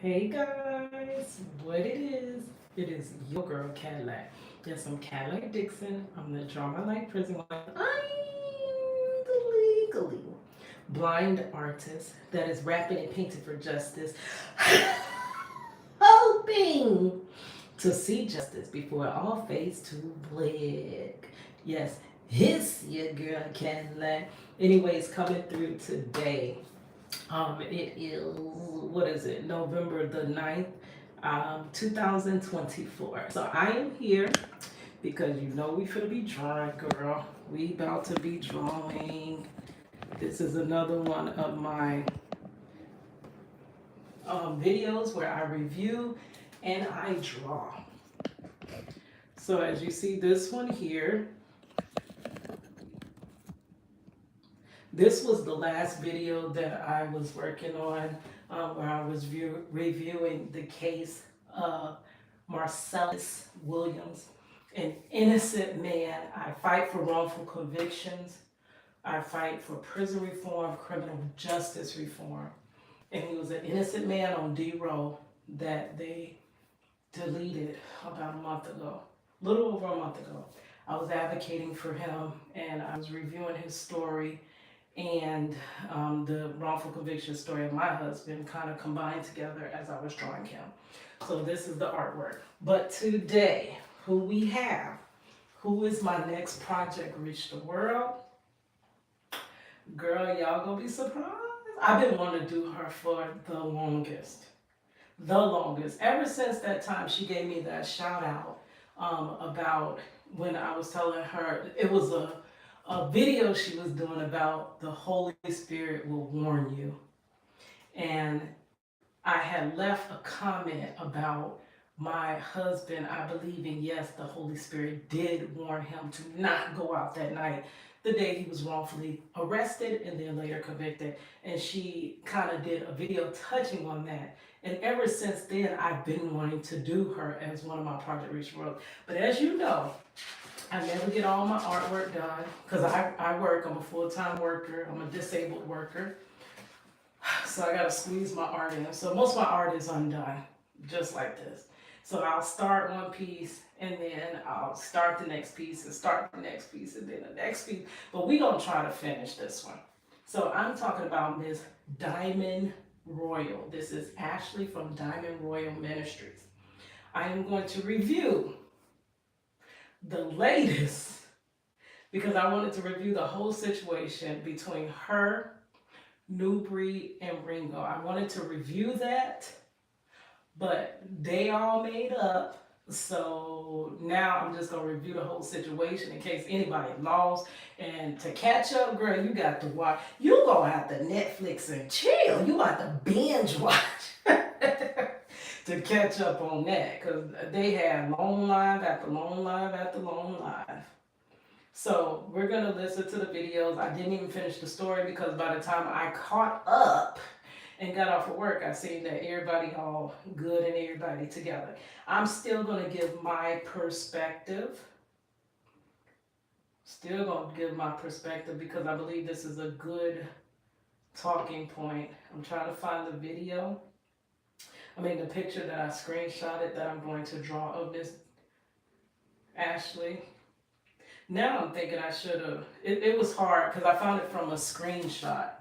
Hey guys, what it is your girl Cadillac. Yes, I'm Cadillac Dixon. I'm the Drama Like Prison Wife. I'm the legally blind artist that is rapping and painting for justice, hoping to see justice before it all fades to black. Yes, it's your girl Cadillac. Anyways, coming through today. It is, what is it, November the 9th, 2024. So I am here because you know we finna be drawing, girl. We about to be drawing. This is another one of my videos where I review and I draw. So as you see this one here, this was the last video that I was working on where I was reviewing the case of Marcellus Williams, an innocent man. I fight for wrongful convictions. I fight for prison reform, criminal justice reform. And he was an innocent man on D-Row that they deleted about a month ago, a little over a month ago. I was advocating for him and I was reviewing his story and the wrongful conviction story of my husband kind of combined together as I was drawing him. So this is the artwork. But today, who is my next project, Reach the World? Girl, y'all gonna be surprised. I've been wanting to do her for the longest. The longest. Ever since that time she gave me that shout out about when I was telling her, it was a video she was doing about the Holy Spirit will warn you. And I had left a comment about my husband, I believe in, yes, the Holy Spirit did warn him to not go out that night, the day he was wrongfully arrested and then later convicted. And she kind of did a video touching on that. And ever since then, I've been wanting to do her as one of my Project Reach World. But as you know, I never get all my artwork done because I work, I'm a full-time worker, I'm a disabled worker. So I gotta squeeze my art in. So most of my art is undone, just like this. So I'll start one piece and then I'll start the next piece and start the next piece and then the next piece. But we're gonna try to finish this one. So I'm talking about Miss Diamond Royal. This is Ashley from Diamond Royal Ministries. I am going to review the latest because I wanted to review the whole situation between her, Newbreed, and Ringo. I wanted to review that, but they all made up. So now I'm just gonna review the whole situation in case anybody lost. And to catch up, girl, you got to watch. You gonna have to Netflix and chill. You got to binge watch to catch up on that because they had long live after long live after long live. So we're gonna listen to the videos. I didn't even finish the story because by the time I caught up and got off of work, I seen that everybody all good and everybody together. I'm still gonna give my perspective. Still gonna give my perspective because I believe this is a good talking point. I'm trying to find the video. I mean the picture that I screenshotted that I'm going to draw of Miss Ashley. Now I'm thinking I should have, it was hard because I found it from a screenshot.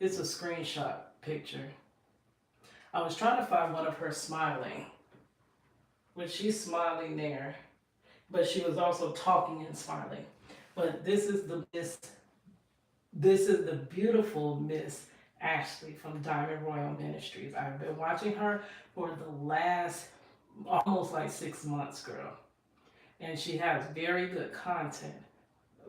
It's a screenshot picture. I was trying to find one of her smiling, which she's smiling there, but she was also talking and smiling. But this is the beautiful Miss Ashley from Diamond Royal Ministries. I've been watching her for the last almost like 6 months, girl. And she has very good content.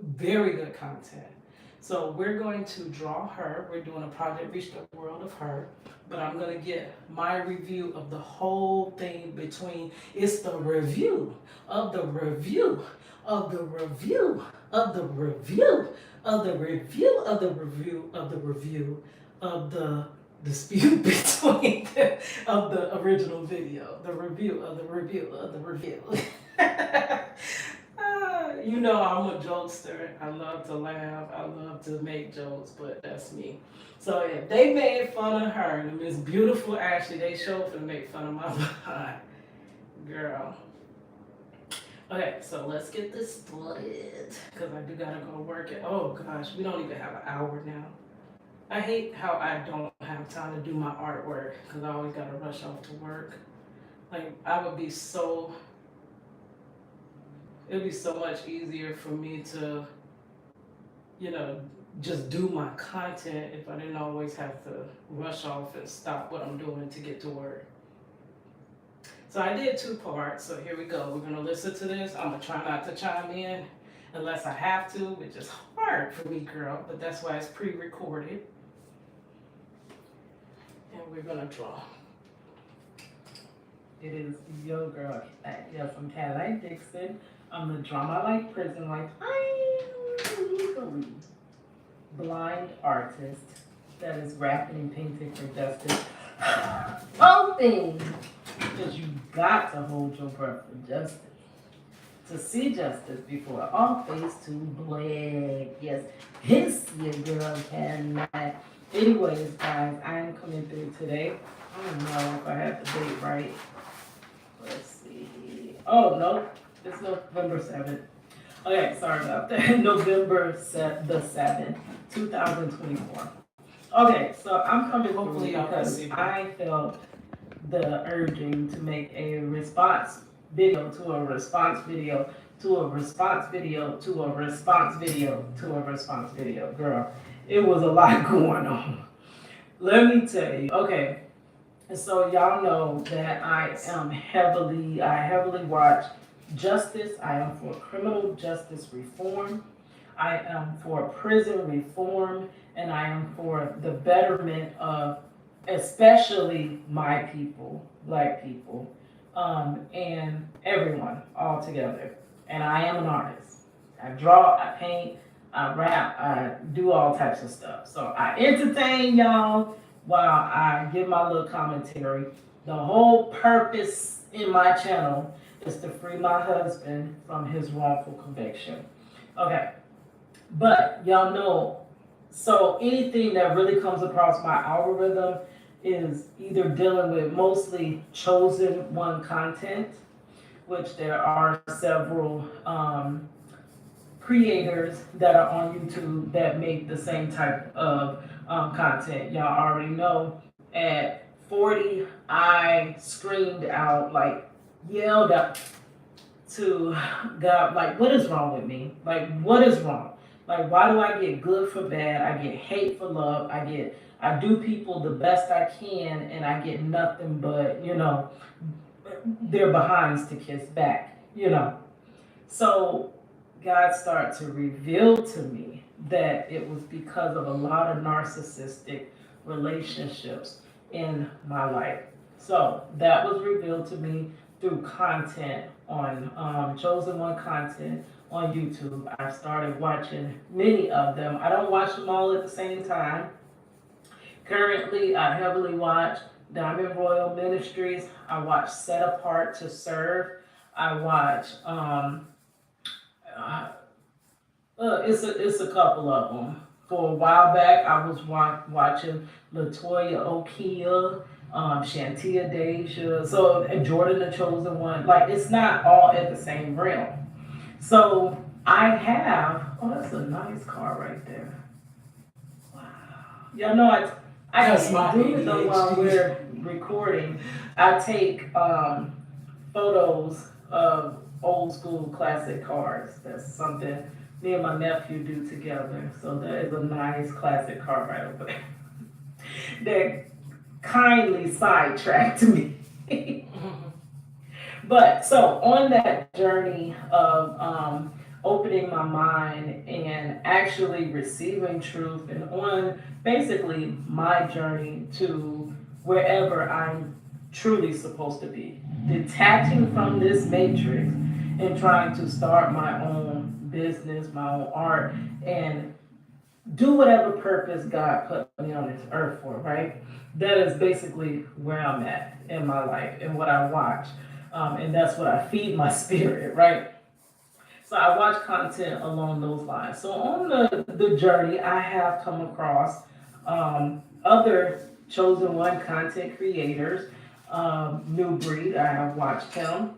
Very good content. So we're going to draw her. We're doing a Project Reach the World of her. But I'm going to get my review of the whole thing between, it's the review of the review of the review of the review of the review of the review of the review of the dispute between of the original video, the review of the review of the review. You know I'm a jokester. I love to laugh. I love to make jokes, but that's me. So if they made fun of her, and Miss Beautiful Ashley, they showed for to make fun of my behind. Girl. Okay, so let's get this started. Because I do gotta go to work. Oh gosh, we don't even have an hour now. I hate how I don't have time to do my artwork because I always gotta rush off to work. Like, I would be so, it would be so much easier for me to, you know, just do my content if I didn't always have to rush off and stop what I'm doing to get to work. So I did two parts, so here we go. We're gonna listen to this. I'm gonna try not to chime in unless I have to, which is hard for me, girl, but that's why it's pre-recorded. And we're gonna draw. It is your girl. Yes, I'm Caroline Dixon. I'm the Drama Like Prison Life blind artist that is rapping and painting for justice. Hoping, because you got to hold your breath for justice. To see justice before all face to black. Yes, this your girl cannot. Anyways, guys, I am coming through today. I don't know if I have the date right. Let's see. Oh, no, it's November 7th. Okay, sorry about that. November the 7th, 2024. Okay, so I'm coming through because I felt the urging to make a response video to a response video to a response video to a response video to a response video. Girl, it was a lot going on. Let me tell you. Okay, and so y'all know that I heavily watch justice. I am for criminal justice reform. I am for prison reform, and I am for the betterment of especially my people, black people, and everyone all together. And I am an artist. I draw, I paint, I rap, I do all types of stuff. So I entertain y'all while I give my little commentary. The whole purpose in my channel is to free my husband from his wrongful conviction. Okay, but y'all know, so anything that really comes across my algorithm is either dealing with mostly chosen one content, which there are several creators that are on YouTube that make the same type of content. Y'all already know at 40, I screamed out, like yelled out to God, like, what is wrong with me? Like, what is wrong? Like, why do I get good for bad? I get hate for love. I do people the best I can, and I get nothing but, their behinds to kiss back, So God started to reveal to me that it was because of a lot of narcissistic relationships in my life. So that was revealed to me through content on Chosen One content on YouTube. I started watching many of them. I don't watch them all at the same time. Currently, I heavily watch Diamond Royal Ministries. I watch Set Apart to Serve. I watch it's a couple of them. For a while back, I was watching Latoya Okia, Shantia Deja, so and Jordan the Chosen One. Like, it's not all at the same realm. So I have. Oh, that's a nice car right there. Wow. Y'all know I can do it though while we're recording. I take photos of old school classic cars. That's something me and my nephew do together. So that is a nice classic car right over there. That kindly sidetracked me. But so on that journey of opening my mind and actually receiving truth, and on basically my journey to wherever I'm truly supposed to be, detaching from this matrix and trying to start my own business, my own art, and do whatever purpose God put me on this earth for, right? That is basically where I'm at in my life and what I watch. And that's what I feed my spirit, right? So So I watch content along those lines. So on the journey, I have come across other chosen one content creators. New Breed, I have watched him.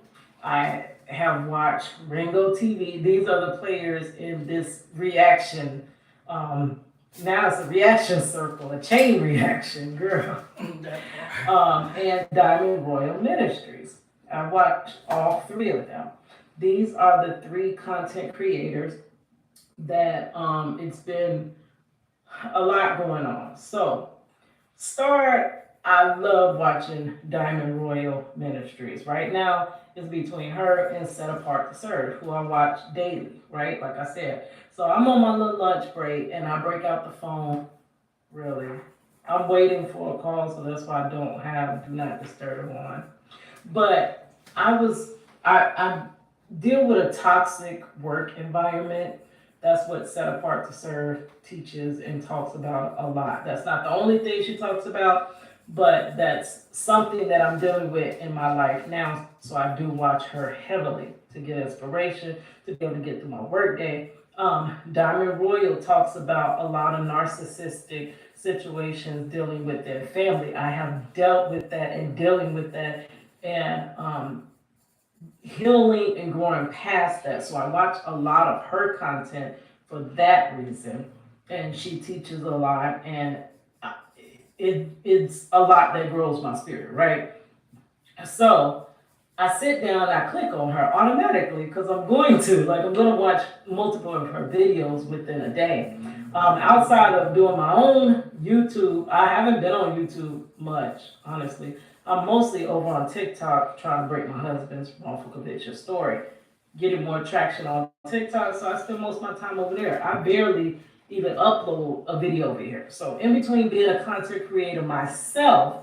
I have watched Ringo TV. These are the players in this reaction. Um, Now it's a reaction circle, a chain reaction, girl. And Diamond Royal Ministries. I watched all three of them. These are the three content creators that it's been a lot going on. So, I love watching Diamond Royal Ministries. Right now, it's between her and Set Apart to Serve, who I watch daily, right? Like I said. So, I'm on my little lunch break and I break out the phone. Really, I'm waiting for a call, so that's why I don't have Do Not Disturb on. But I deal with a toxic work environment. That's what Set Apart to Serve teaches and talks about a lot. That's not the only thing she talks about, but that's something that I'm dealing with in my life now. So I do watch her heavily to get inspiration, to be able to get through my workday. Diamond Royal talks about a lot of narcissistic situations dealing with their family. I have dealt with that and dealing with that and healing and growing past that. So I watch a lot of her content for that reason. And she teaches a lot, and it's a lot that grows my spirit, right? So I sit down, I click on her automatically because I'm going to. Like, I'm going to watch multiple of her videos within a day. Outside of doing my own YouTube, I haven't been on YouTube much, honestly. I'm mostly over on TikTok trying to break my husband's wrongful conviction story, getting more traction on TikTok, so I spend most of my time over there. I barely even upload a video over here. So in between being a content creator myself,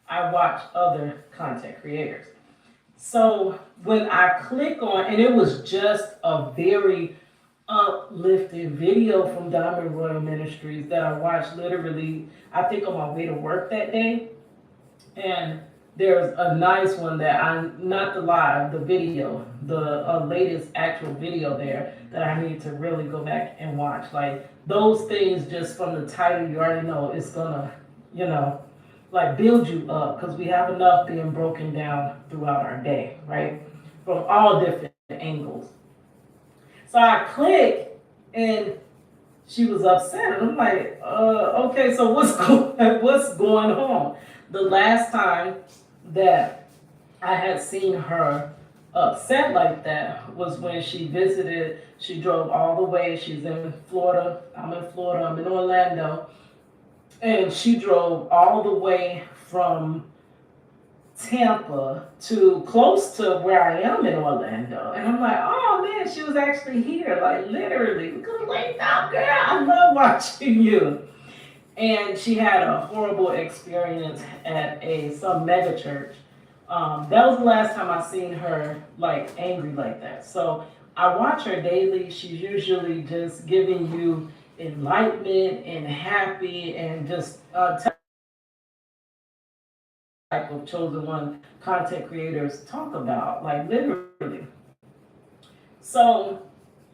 I watch other content creators. So when I click on, and it was just a very uplifting video from Diamond Royal Ministries that I watched literally, I think on my way to work that day. And there's a nice one that not the live, the video, the latest actual video there that I need to really go back and watch. Like those things, just from the title, you already know it's gonna, you know, like build you up because we have enough being broken down throughout our day, right? From all different angles. So I click and she was upset, and I'm like, okay, so what's going on? The last time that I had seen her upset like that was when she visited. She drove all the way. She's in Florida. I'm in Florida. I'm in Orlando, and she drove all the way from Tampa to close to where I am in Orlando. And I'm like, oh man, she was actually here. Like literally, we could have waited out, girl. I love watching you. And she had a horrible experience at some mega church. That was the last time I seen her like angry like that. So I watch her daily. She's usually just giving you enlightenment and happy and just type of chosen one content creators talk about, like literally. So,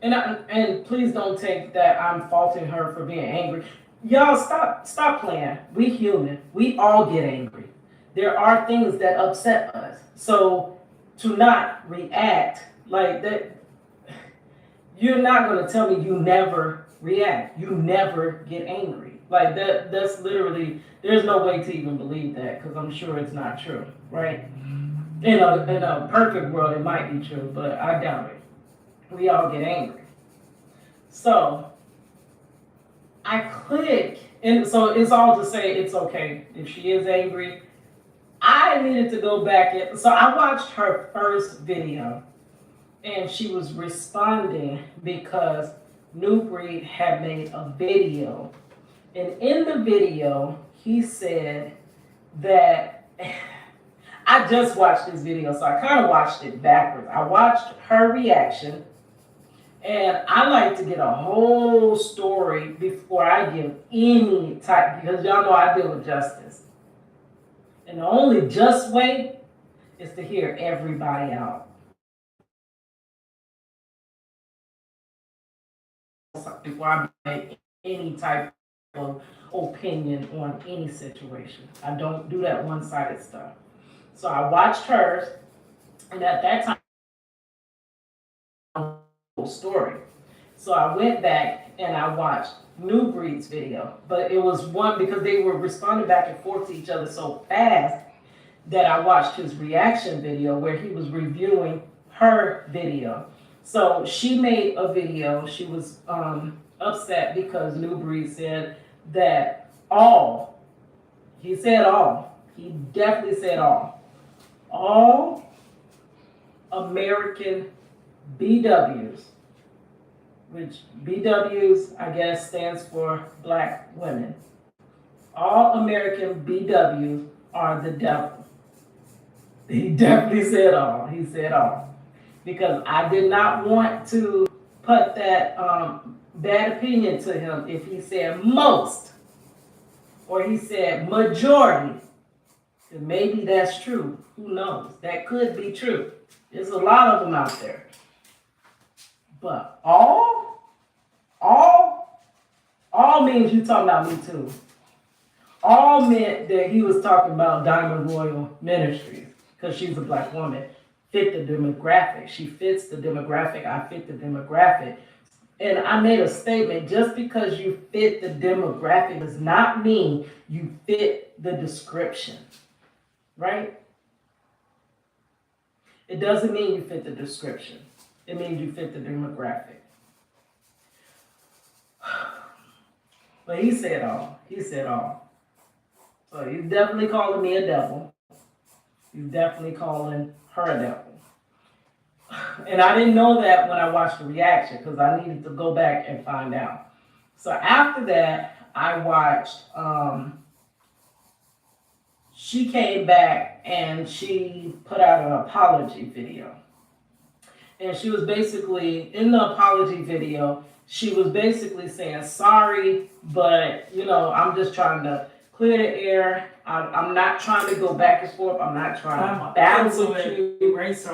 and please don't take that I'm faulting her for being angry. Y'all stop playing. We human. We all get angry. There are things that upset us. So to not react like that, you're not gonna tell me you never react. You never get angry. Like that's literally, there's no way to even believe that because I'm sure it's not true, right? In a perfect world, it might be true, but I doubt it. We all get angry. So I click, and so it's all to say it's okay if she is angry. I needed to go back and so I watched her first video, and she was responding because New Breed had made a video, and in the video he said that I just watched this video, so I kind of watched it backwards. I watched her reaction, and I like to get a whole story before I give any type, because y'all know I deal with justice. And the only just way is to hear everybody out. before I make any type of opinion on any situation. I don't do that one-sided stuff. So I watched hers, and at that time, story. So I went back and I watched New Breed's video, but it was one because they were responding back and forth to each other so fast that I watched his reaction video where he was reviewing her video. So she made a video. She was upset because New Breed said that he said he definitely said all American BWs, which BWs, I guess, stands for black women. All American BWs are the devil. He definitely said all. He said all. Because I did not want to put that bad opinion to him if he said most or he said majority. Maybe that's true. Who knows? That could be true. There's a lot of them out there. But all means you talking about me too. All meant that he was talking about Diamond Royal Ministries because she's a black woman. Fit the demographic. She fits the demographic. I fit the demographic. And I made a statement, just because you fit the demographic does not mean you fit the description, right? It doesn't mean you fit the description. It means you fit the demographic. But he said all. He said all. So he's definitely calling me a devil. He's definitely calling her a devil. And I didn't know that when I watched the reaction because I needed to go back and find out. So after that, I watched, she came back and she put out an apology video. And she was basically, in the apology video, she was basically saying, sorry, but, I'm just trying to clear the air. I'm not trying to go back and forth. I'm not trying to battle with you.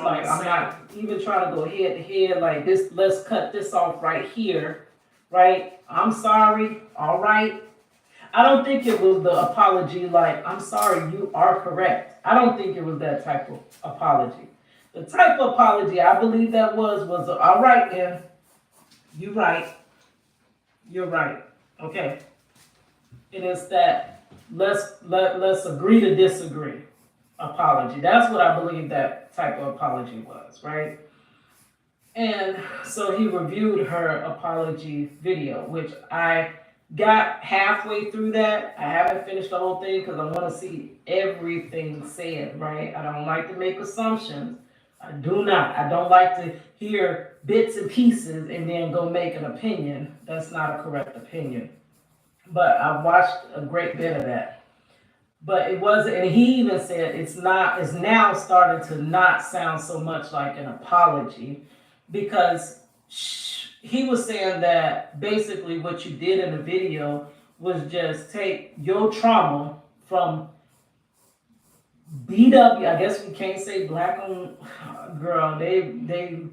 Like, I'm not even trying to go head to head like this. Let's cut this off right here, right? I'm sorry. All right. I don't think it was the apology like, I'm sorry, you are correct. I don't think it was that type of apology. The type of apology I believe that was all right, then. You right. You're right. Okay. It is that let's agree to disagree apology. That's what I believe that type of apology was, right? And so he reviewed her apology video, which I got halfway through that. I haven't finished the whole thing because I want to see everything said, right? I don't like to make assumptions. I do not. I don't like to hear bits and pieces and then go make an opinion. That's not a correct opinion. But I watched a great bit of that. But it wasn't, and he even said it's now starting to not sound so much like an apology because he was saying that basically what you did in the video was just take your trauma from BW, I guess we can't say black on girl, they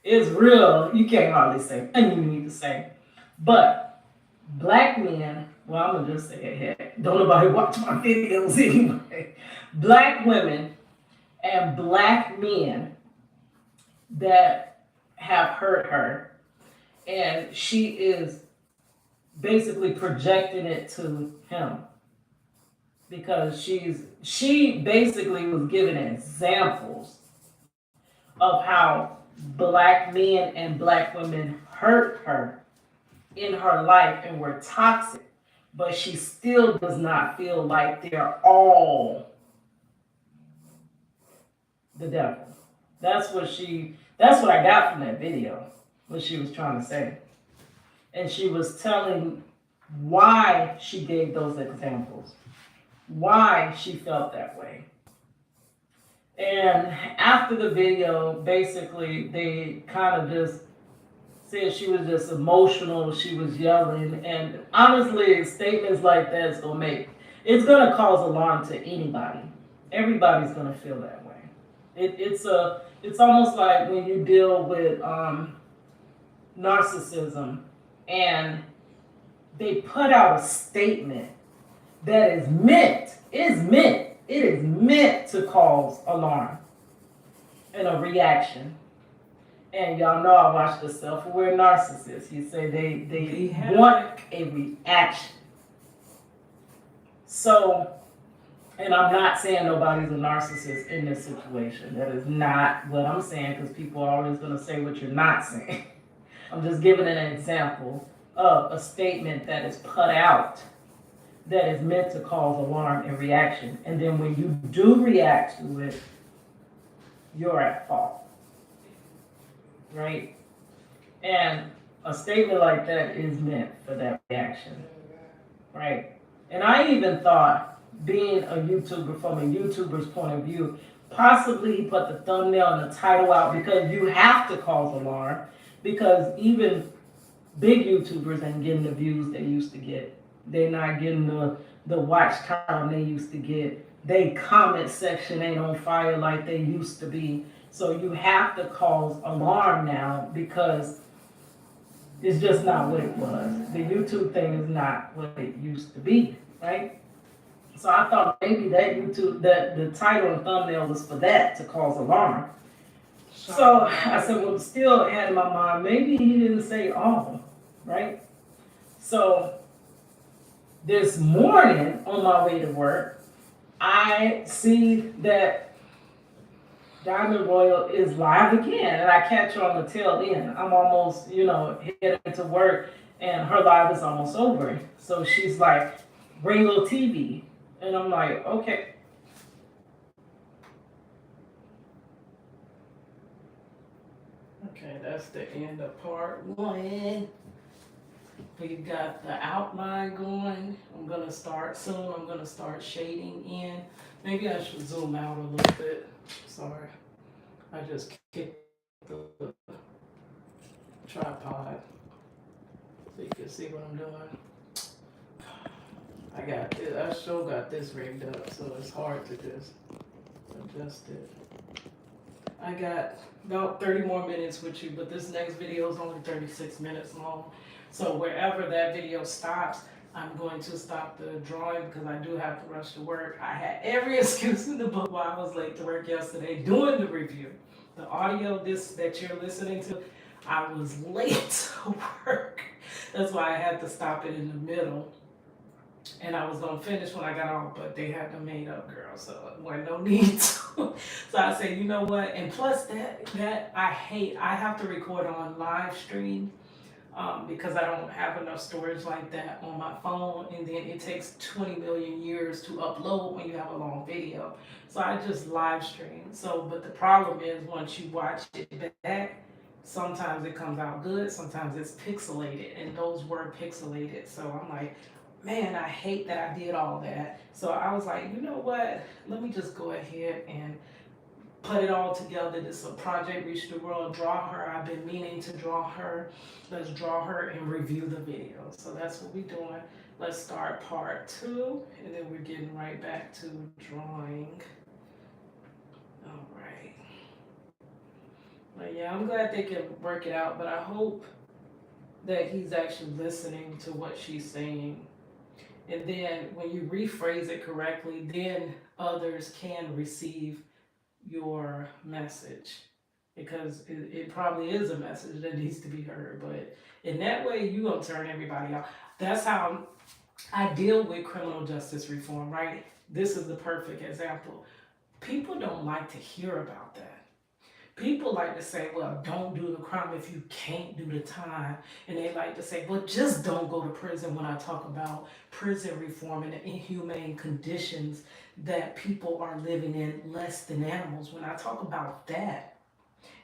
it's real, you can't hardly say, and you need to say, but black men, well, I'm gonna just say it here, don't nobody watch my videos anyway, black women and black men that have hurt her, and she is basically projecting it to him. Because she basically was giving examples of how black men and black women hurt her in her life and were toxic, but she still does not feel like they're all the devil. That's what I got from that video, what she was trying to say. And she was telling why she gave those examples. Why she felt that way. And after the video, basically, they kind of just said she was just emotional, she was yelling, and honestly, statements like that is it's gonna cause alarm to anybody. Everybody's gonna feel that way. It's almost like when you deal with narcissism, and they put out a statement that it is meant to cause alarm and a reaction. And y'all know I watch the self-aware narcissist. You say they want a reaction. So, and I'm not saying nobody's a narcissist in this situation. That is not what I'm saying, because people are always going to say what you're not saying. I'm just giving an example of a statement that is put out that is meant to cause alarm and reaction. And then when you do react to it, you're at fault, right? And a statement like that is meant for that reaction, right? And I even thought, being a YouTuber, from a YouTuber's point of view, possibly he put the thumbnail and the title out because you have to cause alarm, because even big YouTubers ain't getting the views they used to get. They're not getting the watch time they used to get. They comment section ain't on fire like they used to be. So you have to cause alarm now, because it's just not what it was. The YouTube thing is not what it used to be, right? So I thought maybe that that the title and thumbnail was for that, to cause alarm. So I said, well, still had in my mind, maybe he didn't say all, right? So this morning on my way to work, I see that Diamond Royal is live again, and I catch her on the tail end. I'm almost, heading to work, and her live is almost over. So she's like, Ringo TV. And I'm like, okay. Okay, that's the end of part one. We got the outline going. I'm gonna start soon. I'm gonna start shading in. Maybe I should zoom out a little bit. Sorry. I just kicked the tripod so you can see what I'm doing. I sure got this rigged up, so it's hard to just adjust it. I got about 30 more minutes with you, but this next video is only 36 minutes long. So wherever that video stops, I'm going to stop the drawing because I do have to rush to work. I had every excuse in the book why I was late to work yesterday doing the review. The audio that you're listening to, I was late to work. That's why I had to stop it in the middle. And I was gonna finish when I got off, but they had the made up girl, so there wasn't no need to. So I said, you know what? And plus that I hate. I have to record on live stream, because I don't have enough storage like that on my phone, and then it takes 20 million years to upload when you have a long video. So I just live stream. So, but the problem is once you watch it back, sometimes it comes out good, sometimes it's pixelated, and those were pixelated. So I'm like, man, I hate that I did all that. So I was like, you know what? Let me just go ahead and put it all together. This is a project, Reach the World, draw her. I've been meaning to draw her. Let's draw her and review the video. So that's what we're doing. Let's start part two, and then we're getting right back to drawing. All right. But yeah, I'm glad they can work it out, but I hope that he's actually listening to what she's saying. And then when you rephrase it correctly, then others can receive your message, because it probably is a message that needs to be heard. But in that way, you gonna turn everybody out. That's how I deal with criminal justice reform, right? This is the perfect example. People don't like to hear about that. People like to say, well, don't do the crime if you can't do the time. And they like to say, well, just don't go to prison, when I talk about prison reform and the inhumane conditions that people are living in less than animals. When I talk about that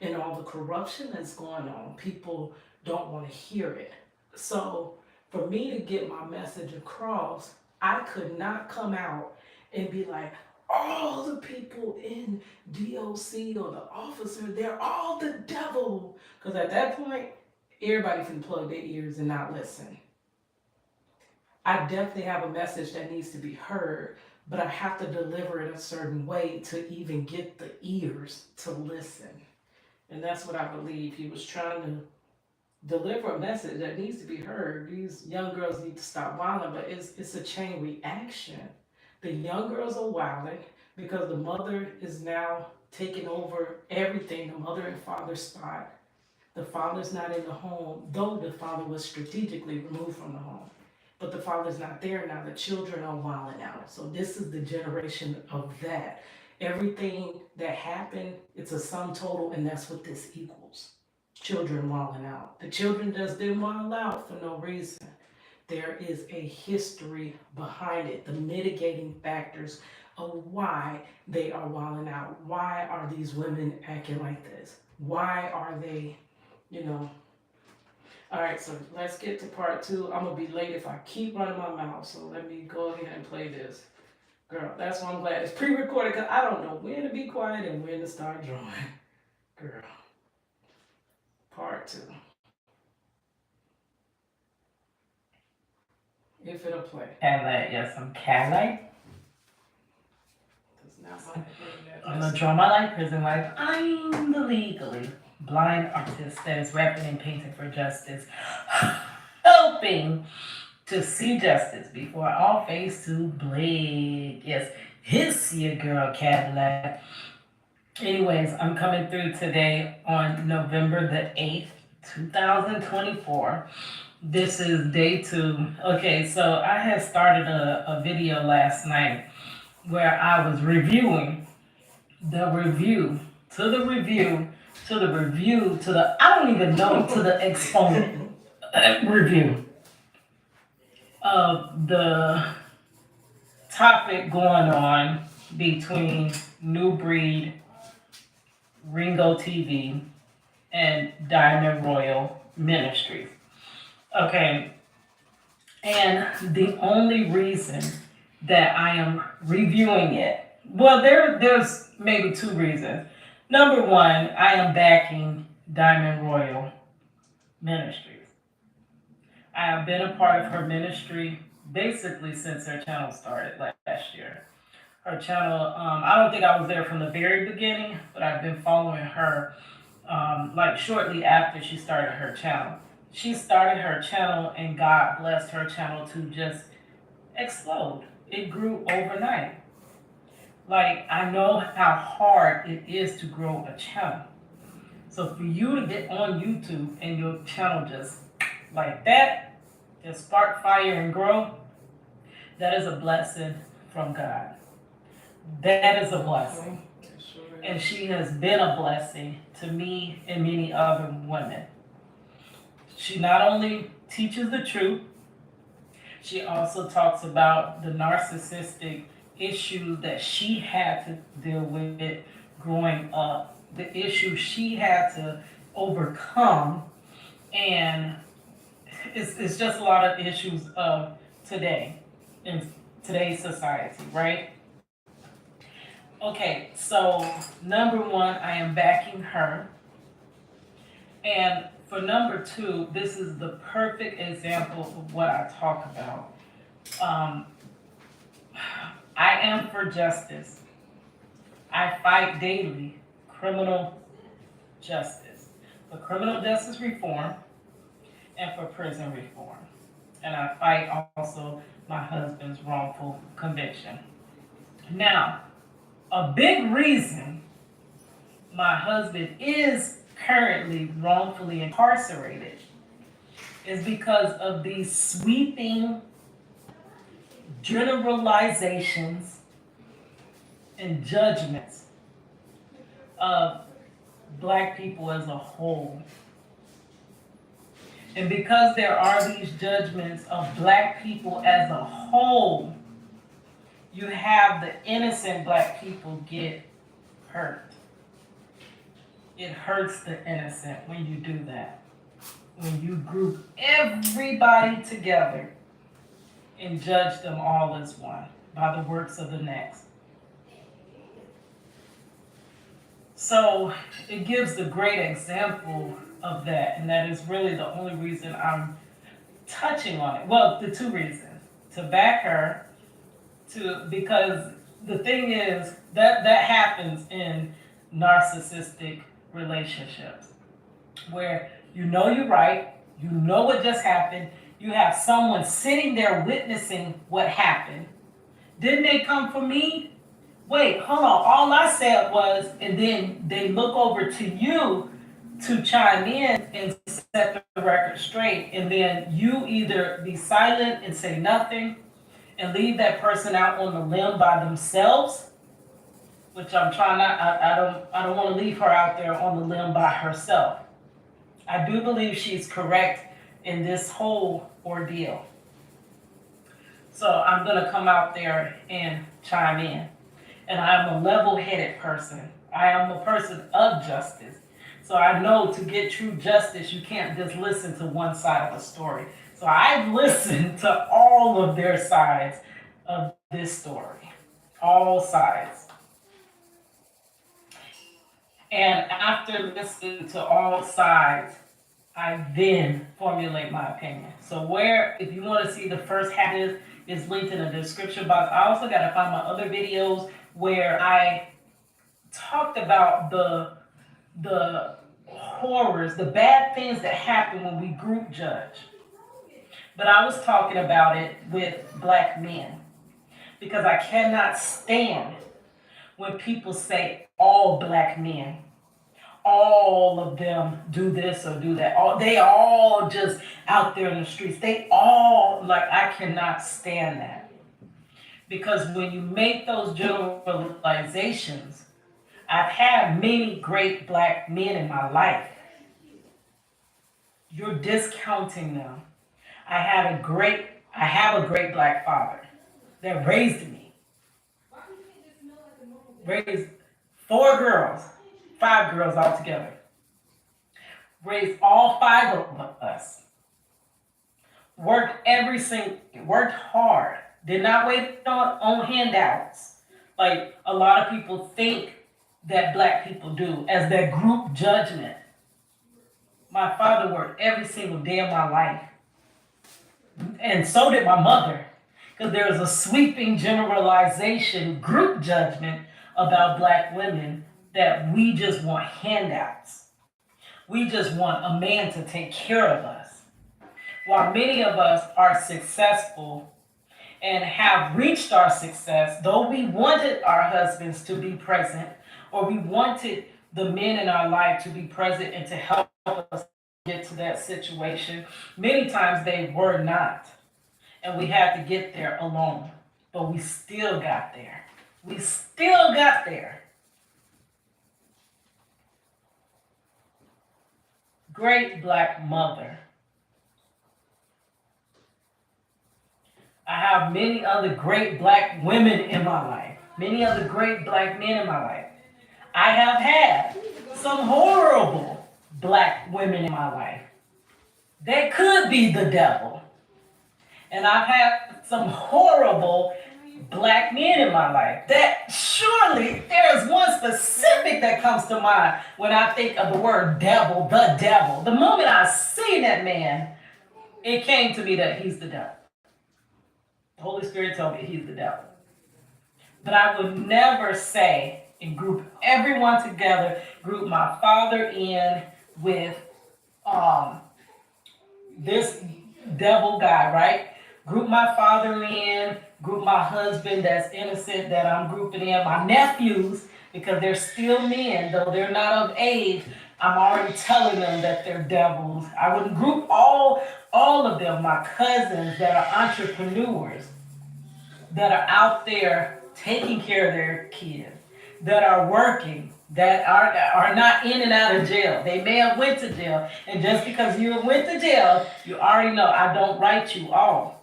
and all the corruption that's going on, people don't want to hear it. So for me to get my message across, I could not come out and be like, all the people in DOC or the officer, they're all the devil. Because at that point, everybody can plug their ears and not listen. I definitely have a message that needs to be heard, but I have to deliver it a certain way to even get the ears to listen. And that's what I believe he was trying to deliver a message that needs to be heard. These young girls need to stop wilding, but it's a chain reaction. The young girls are wilding because the mother is now taking over everything, the mother and father spot. The father's not in the home, though the father was strategically removed from the home. But the father's not there now. The children are wilding out. So this is the generation of that. Everything that happened, it's a sum total, and that's what this equals. Children wilding out. The children just didn't wild out for no reason. There is a history behind it, the mitigating factors of why they are wilding out. Why are these women acting like this? Why are they, you know? All right, so let's get to part two. I'm gonna be late if I keep running my mouth, so let me go ahead and play this. Girl, that's why I'm glad it's pre-recorded, because I don't know when to be quiet and when to start drawing. Girl, part two. If it'll play. Cadillac, yes, I'm Cadillac. Does not want to bring that. I'm gonna draw my life, prison life. I'm the legally blind artist that is rapping and painting for justice, helping to see justice before all face to bleed. Yes, it's your girl Cadillac. Anyways, I'm coming through today on November the 8th, 2024. This is day 2. Okay, so I had started a video last night where I was reviewing the review to the review to the review to the, I don't even know, to the exponent review of the topic going on between New Breed, Ringo TV, and Diamond Royal Ministries. Okay, and the only reason that I am reviewing it, well, there's maybe 2 reasons. Number 1, I am backing Diamond Royal Ministries. I have been a part of her ministry basically since her channel started last year. Her channel, I don't think I was there from the very beginning, but I've been following her like shortly after she started her channel. She started her channel and God blessed her channel to just explode. It grew overnight. Like, I know how hard it is to grow a channel. So for you to get on YouTube and your channel just like that, just spark fire and grow, that is a blessing from God. That is a blessing. And she has been a blessing to me and many other women. She not only teaches the truth, she also talks about the narcissistic issue that she had to deal with growing up, the issue she had to overcome, and it's just a lot of issues of today, in today's society, right? Okay, so number 1, I am backing her. And for number 2, this is the perfect example of what I talk about. I am for justice. I fight daily criminal justice, for criminal justice reform and for prison reform. And I fight also my husband's wrongful conviction. Now, a big reason my husband is currently wrongfully incarcerated is because of these sweeping generalizations and judgments of Black people as a whole. And because there are these judgments of Black people as a whole, you have the innocent Black people get hurt. It hurts the innocent when you do that. When you group everybody together and judge them all as one by the works of the next. So it gives the great example of that, and that is really the only reason I'm touching on it. Well, the 2 reasons. To back her, because the thing is that happens in narcissistic relationships where You know you're right. You know what just happened. You have someone sitting there witnessing what happened. Didn't they come for me? Wait, hold on. All I said was, and then they look over to you to chime in and set the record straight. And then you either be silent and say nothing and leave that person out on the limb by themselves, which I'm trying not, I don't want to leave her out there on the limb by herself. I do believe she's correct in this whole ordeal. So I'm going to come out there and chime in. And I'm a level-headed person. I am a person of justice. So I know to get true justice, you can't just listen to one side of a story. So I've listened to all of their sides of this story. All sides. And after listening to all sides, I then formulate my opinion. So where, if you want to see the first half is linked in the description box. I also got to find my other videos where I talked about the horrors, the bad things that happen when we group judge. But I was talking about it with black men because I cannot stand when people say all black men, all of them do this or do that. They all just out there in the streets. They all, like, I cannot stand that. Because when you make those generalizations, I've had many great black men in my life. You're discounting them. I have a great black father that raised me. Raised 4 girls, 5 girls altogether. Raised all 5 of us. Worked hard. Did not wait on handouts. Like a lot of people think that black people do as their group judgment. My father worked every single day of my life. And so did my mother. Because there is a sweeping generalization, group judgment about black women that we just want handouts. We just want a man to take care of us. While many of us are successful and have reached our success, though we wanted our husbands to be present, or we wanted the men in our life to be present and to help us get to that situation, many times they were not. And we had to get there alone. But we still got there. We still got there. Great black mother. I have many other great black women in my life. Many other great black men in my life. I have had some horrible black women in my life. That could be the devil. And I've had some horrible black men in my life. That surely there's one specific that comes to mind when I think of the word devil, the devil. The moment I seen that man, it came to me that he's the devil. The Holy Spirit told me he's the devil. But I would never say and group everyone together, group my father in with this devil guy, right? Group my father in, group my husband that's innocent that I'm grouping in, my nephews, because they're still men, though they're not of age. I'm already telling them that they're devils. I wouldn't group all of them, my cousins that are entrepreneurs, that are out there taking care of their kids, that are working, that are not in and out of jail. They may have went to jail, and just because you went to jail, you already know I don't write you off.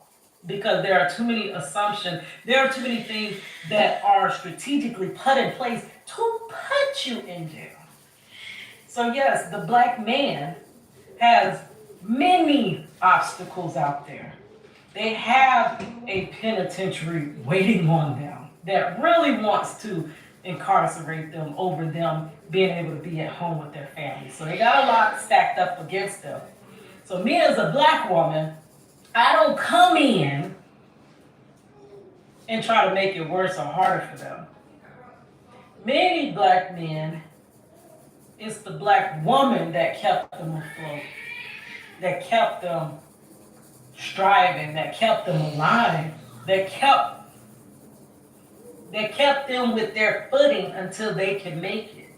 Because there are too many assumptions. There are too many things that are strategically put in place to put you in jail. So yes, the black man has many obstacles out there. They have a penitentiary waiting on them that really wants to incarcerate them over them being able to be at home with their family. So they got a lot stacked up against them. So me as a black woman, I don't come in and try to make it worse or harder for them. Many black men it's the black woman that kept them afloat, that kept them striving, that kept them alive, that kept them with their footing until they can make it,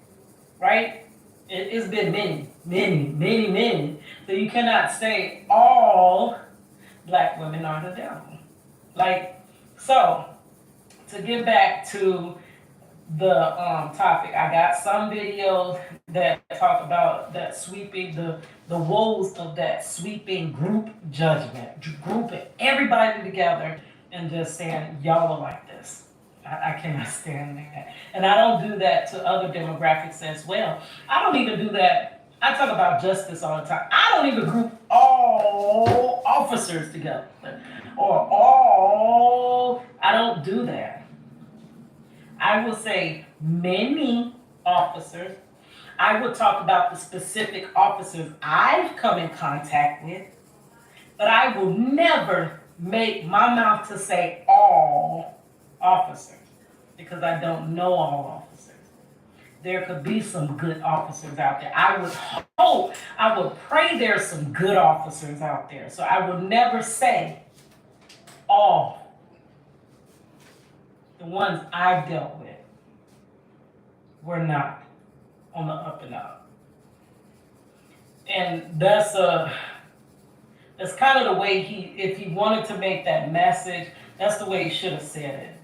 right? It's been many, many, many, many. So you cannot say all black women are the devil. Like, so to get back to the topic, I got some videos that talk about that sweeping, the woes of that sweeping group judgment, grouping everybody together and just saying, y'all are like this. I cannot stand that. And I don't do that to other demographics as well. I don't even do that. I talk about justice all the time. I don't even group all officers together or all, I don't do that. I will say many officers. I will talk about the specific officers I've come in contact with, but I will never make my mouth to say all officers because I don't know all officers. There could be some good officers out there. I would hope, I would pray there's some good officers out there. So I will never say all. The ones I've dealt with were not on the up and up. And that's kind of the way if he wanted to make that message, that's the way he should have said it.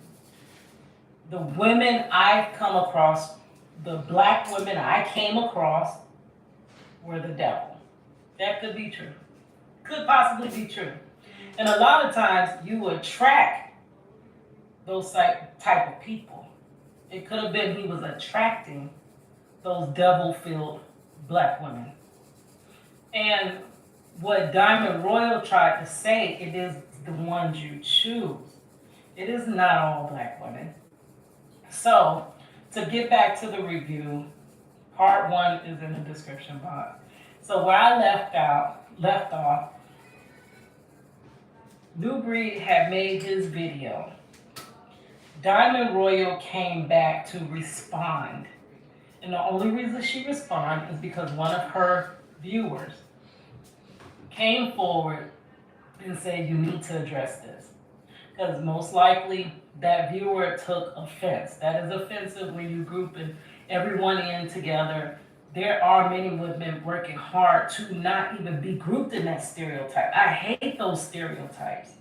The women I've come across, the black women I came across were the devil. That could be true. Could possibly be true. And a lot of times you attract those type of people. It could have been he was attracting those devil-filled black women. And what Diamond Royal tried to say, it is the ones you choose. It is not all black women. So, to get back to the review, part 1 is in the description box. So where I left off, New Breed had made his video. Diamond Royal came back to respond. And the only reason she responded is because one of her viewers came forward and said, you need to address this. Because most likely that viewer took offense. That is offensive when you group everyone in together. There are many women working hard to not even be grouped in that stereotype. I hate those stereotypes.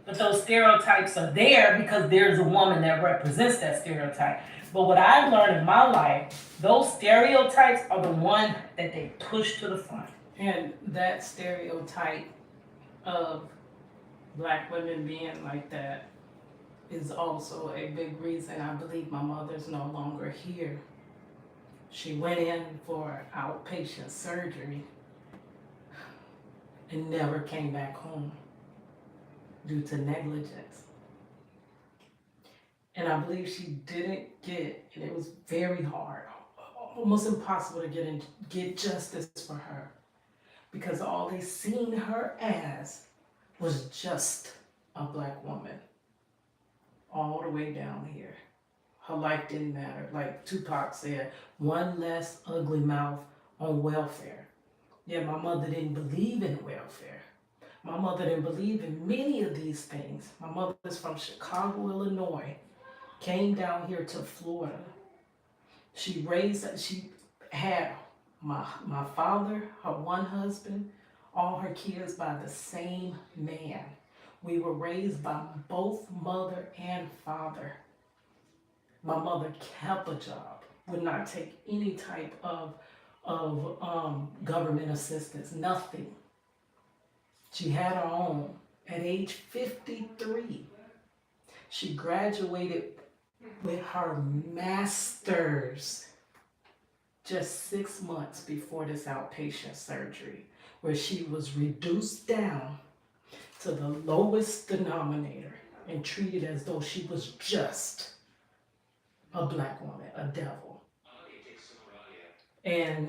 But those stereotypes are there because there's a woman that represents that stereotype. But what I've learned in my life, those stereotypes are the one that they push to the front. And that stereotype of black women being like that is also a big reason I believe my mother's no longer here. She went in for outpatient surgery and never came back home due to negligence. And I believe she didn't get, and it was very hard, almost impossible to get justice for her, because all they seen her as was just a black woman, all the way down here. Her life didn't matter. Like Tupac said, one less ugly mouth on welfare. Yeah, my mother didn't believe in welfare. My mother didn't believe in many of these things. My mother's from Chicago, Illinois, came down here to Florida. She had my father, her one husband, all her kids by the same man. We were raised by both mother and father. My mother kept a job, would not take any type of government assistance, nothing. She had her own. At age 53, she graduated with her master's just 6 months before this outpatient surgery, where she was reduced down to the lowest denominator and treated as though she was just a black woman, a devil. And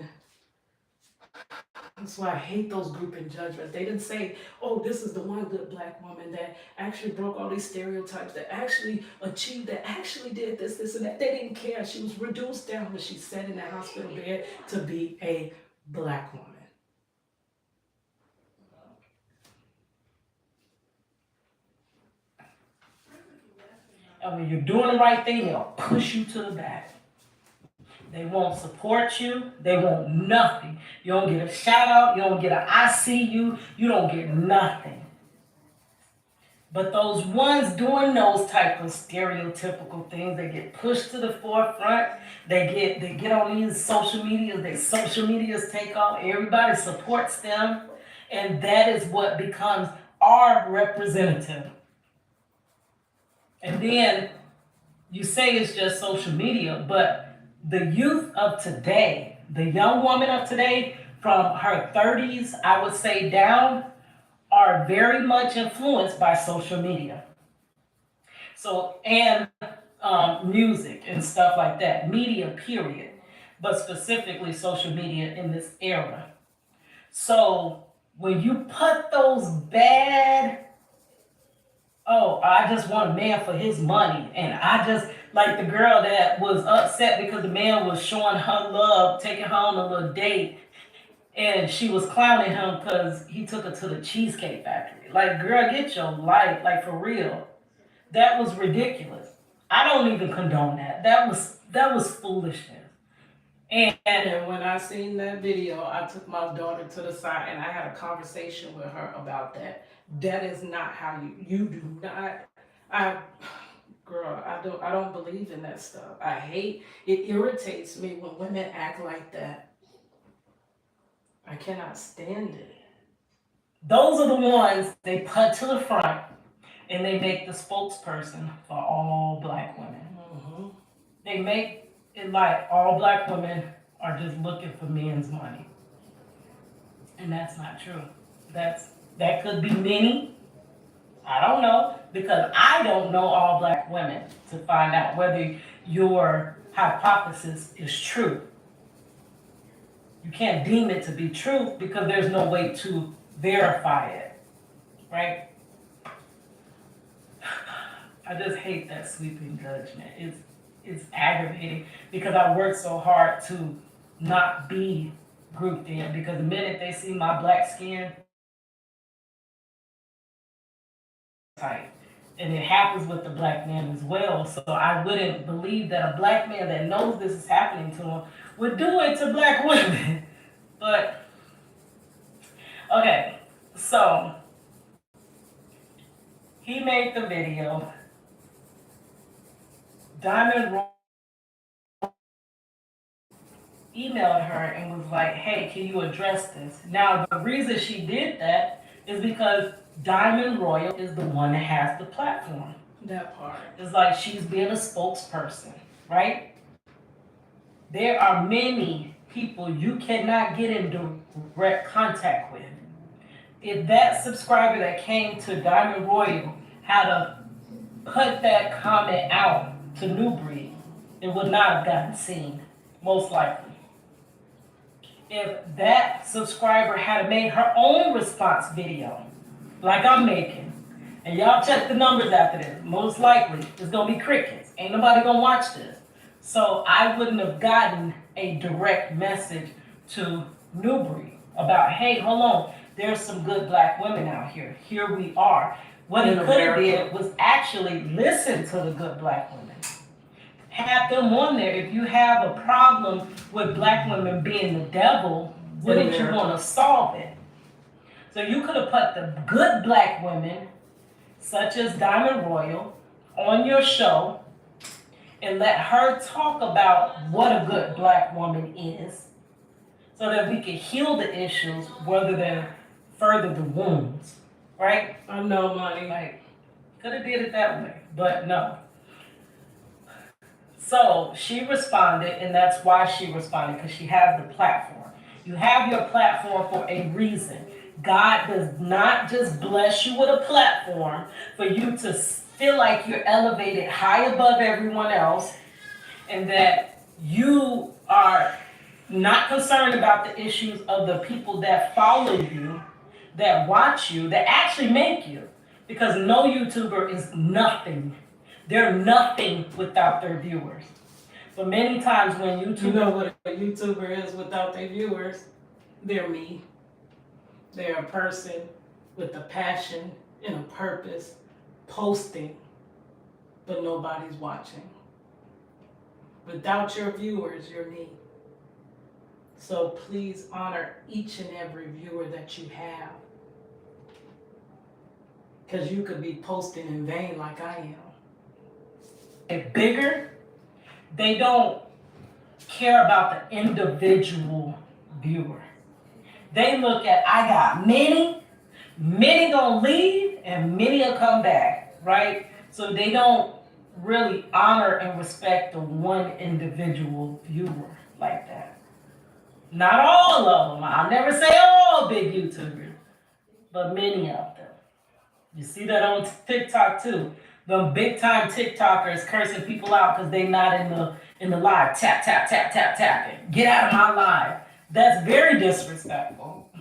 That's why I hate those grouping judgments. They didn't say, oh, this is the one good black woman that actually broke all these stereotypes, that actually achieved, that actually did this, this, and that. They didn't care. She was reduced down when she sat in that hospital bed to be a black woman. And when you're doing the right thing, they'll push you to the back. They won't support you. They want nothing. You don't get a shout out. You don't get an I see you. You don't get nothing. But those ones doing those type of stereotypical things, they get pushed to the forefront. They get on these social medias. Their social medias take off. Everybody supports them. And that is what becomes our representative. And then you say it's just social media, but the youth of today, the young woman of today, from her 30s, I would say down, are very much influenced by social media. So, and music and stuff like that, media, period, but specifically social media in this era. So, when you put those bad, oh, I just want a man for his money. And I just, like the girl that was upset because the man was showing her love, taking her on a little date. And she was clowning him because he took her to the Cheesecake Factory. Like, girl, get your life, like for real. That was ridiculous. I don't even condone that. That was foolishness. And when I seen that video, I took my daughter to the side and I had a conversation with her about that. That is not how you do not. Girl, I don't believe in that stuff. I hate it. Irritates me when women act like that. I cannot stand it. Those are the ones they put to the front and they make the spokesperson for all black women. Mm-hmm. They make it like all black women are just looking for men's money. And that's not true. That could be many. I don't know, because I don't know all black women to find out whether your hypothesis is true. You can't deem it to be true because there's no way to verify it, right? I just hate that sweeping judgment. It's aggravating because I worked so hard to not be grouped in, because the minute they see my black skin, type. And it happens with the black man as well. So I wouldn't believe that a black man that knows this is happening to him would do it to black women. But, okay, so he made the video. Diamond emailed her and was like, hey, can you address this? Now, the reason she did that is because Diamond Royal is the one that has the platform. That part. It's like she's being a spokesperson, right? There are many people you cannot get in direct contact with. If that subscriber that came to Diamond Royal had to put that comment out to New Breed, it would not have gotten seen, most likely. If that subscriber had made her own response video, like I'm making, and y'all check the numbers after this, most likely it's gonna be crickets. Ain't nobody gonna watch this. So I wouldn't have gotten a direct message to New Breed about, hey, hold on, there's some good black women out here. Here we are. What he could have did was actually listen to the good black women. Have them on there. If you have a problem with black women being the devil, wouldn't you want to solve it? So you could have put the good black women, such as Diamond Royal, on your show and let her talk about what a good black woman is, so that we can heal the issues rather than further the wounds, right? I know, money. Like, could have did it that way, but no. So she responded, and that's why she responded, because she has the platform. You have your platform for a reason. God does not just bless you with a platform for you to feel like you're elevated high above everyone else and that you are not concerned about the issues of the people that follow you, that watch you, that actually make you. Because no YouTuber is nothing. They're nothing without their viewers. But many times when You YouTube, know what a YouTuber is without their viewers? They're me. They're a person with a passion and a purpose, posting, but nobody's watching. Without your viewers, you're me. So please honor each and every viewer that you have. Because you could be posting in vain like I am. get bigger, they don't care about the individual viewer. They look at, I got many gonna leave and many will come back, right? So they don't really honor and respect the one individual viewer like that. Not all of them. I'll never say all big YouTubers, but many of them. You see that on TikTok too. The big time TikTokers cursing people out because they not in the live. Tap, tap, tap, tap, tapping. Get out of my live. That's very disrespectful.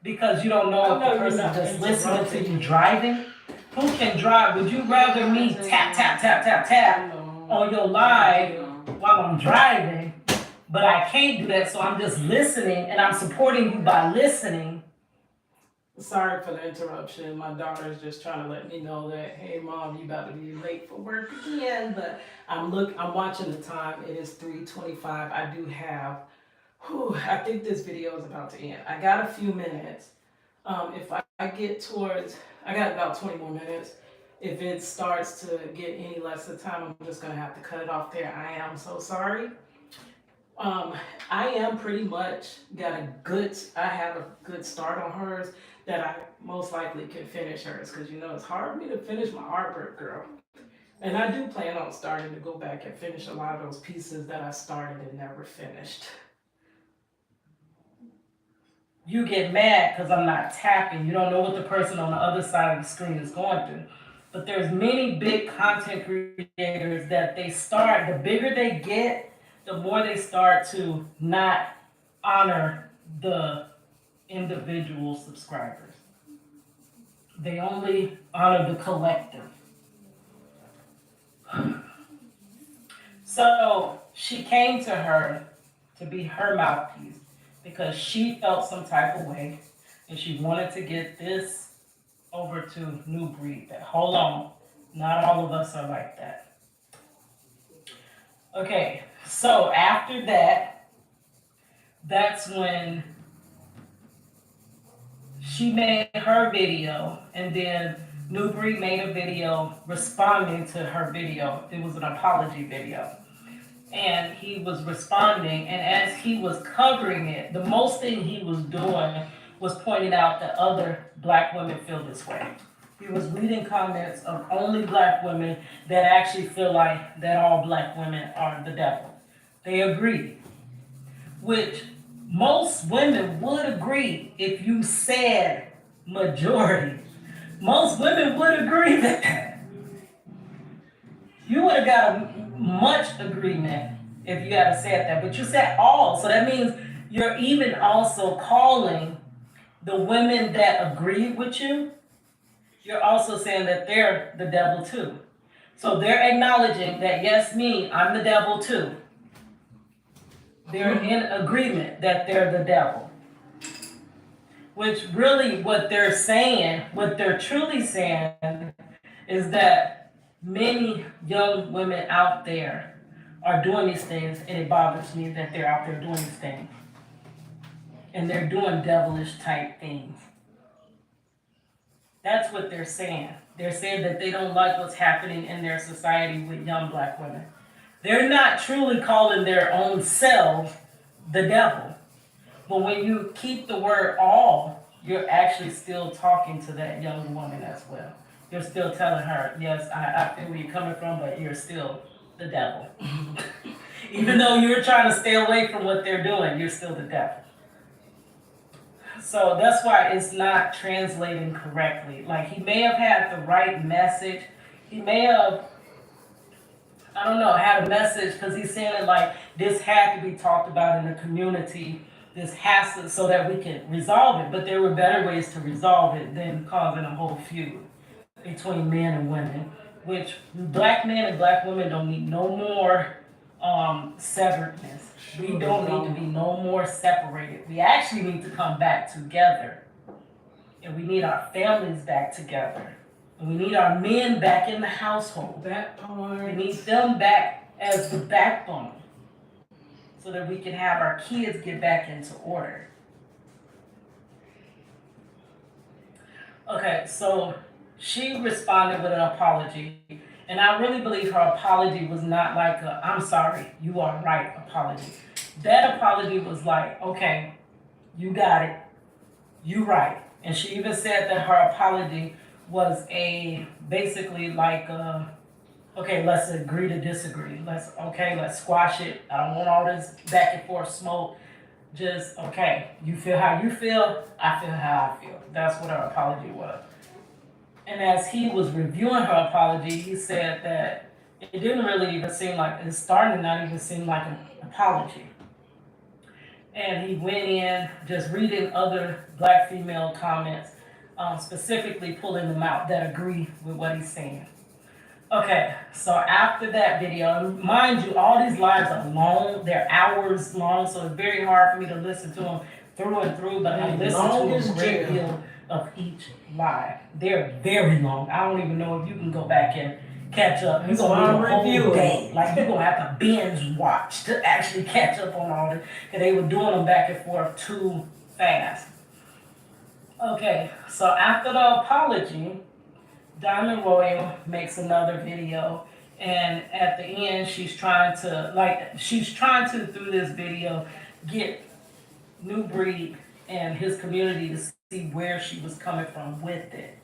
Because you don't know if the person just listening to you driving. Who can drive? Would you rather me tap, tap, tap, tap, tap on your live while I'm driving? But I can't do that, so I'm just listening and I'm supporting you by listening. Sorry for the interruption. My daughter's just trying to let me know that, hey mom, you about to be late for work again. But I'm watching the time. It is 3:25. I do have, I think this video is about to end. I got a few minutes. If I get towards, I got about 20 more minutes. If it starts to get any less of time, I'm just gonna have to cut it off there. I am so sorry. I am pretty much I have a good start on hers that I most likely can finish hers because it's hard for me to finish my artwork, girl. And I do plan on starting to go back and finish a lot of those pieces that I started and never finished. You get mad because I'm not tapping. You don't know what the person on the other side of the screen is going through. But there's many big content creators that they start, the bigger they get, the more they start to not honor the individual subscribers. They only honor the collective. So she came to her to be her mouthpiece because she felt some type of way and she wanted to get this over to New Breed. That hold on, not all of us are like that. Okay, so after that, that's when she made her video, and then New Breed made a video responding to her video. It was an apology video. And he was responding, and as he was covering it, the most thing he was doing was pointing out that other black women feel this way. He was reading comments of only black women that actually feel like that all black women are the devil. They agree, which most women would agree if you said majority. Most women would agree that. You would have got a much agreement if you had said that, but you said all, so that means you're even also calling the women that agree with you, you're also saying that they're the devil too. So they're acknowledging that, yes, me, I'm the devil too. They're in agreement that they're the devil. Which really what they're saying, what they're truly saying is that many young women out there are doing these things, and it bothers me that they're out there doing these things. And they're doing devilish type things. That's what they're saying. They're saying that they don't like what's happening in their society with young black women. They're not truly calling their own selves the devil. But when you keep the word all, you're actually still talking to that young woman as well. You're still telling her, yes, I feel where you're coming from, but you're still the devil. Even though you're trying to stay away from what they're doing, you're still the devil. So that's why it's not translating correctly. Like, he may have had the right message. He may have I don't know, had a message because he's saying it like this had to be talked about in the community. This has to, so that we can resolve it. But there were better ways to resolve it than causing a whole feud between men and women, which black men and black women don't need no more severedness. We don't need to be no more separated. We actually need to come back together. And we need our families back together. And we need our men back in the household. That part. We need them back as the backbone so that we can have our kids get back into order. Okay, so she responded with an apology. And I really believe her apology was not like a, I'm sorry, you are right apology. That apology was like, okay, you got it, you right. And she even said that her apology was a, basically like a, okay, let's agree to disagree. Let's squash it. I don't want all this back and forth smoke. Just, okay, you feel how you feel, I feel how I feel. That's what her apology was. And as he was reviewing her apology, he said that it didn't really even seem like, it's starting to not even seem like an apology. And he went in just reading other black female comments, specifically pulling them out that agree with what he's saying. Okay, so after that video, mind you, all these lives are long, they're hours long, so it's very hard for me to listen to them through and through, but I listen to a great deal of each live. They're very long. I don't even know if you can go back and catch up. You're gonna need a whole day. Like you're gonna have to binge watch to actually catch up on all this. Cause they were doing them back and forth too fast. Okay, so after the apology, Diamond Royal makes another video, and at the end she's trying to through this video get New Breed and his community to see where she was coming from with it.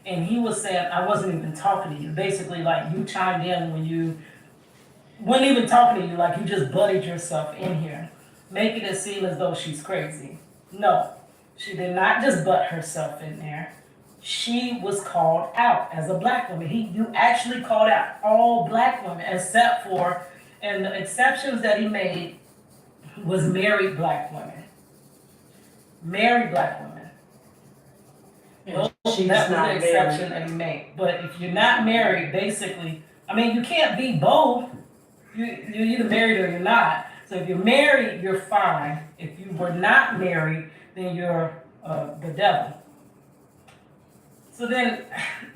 And he was saying, I wasn't even talking to you. Basically, like you chimed in when you wasn't even talking to you, like you just butted yourself in here, making it seem as though she's crazy. No, she did not just butt herself in there. She was called out as a black woman. You actually called out all black women except for, and the exceptions that he made was married black women. Married black women. That was the exception that he made. But if you're not married, basically, I mean, you can't be both. You're either married or you're not. So if you're married, you're fine. If you were not married, then you're the devil. So then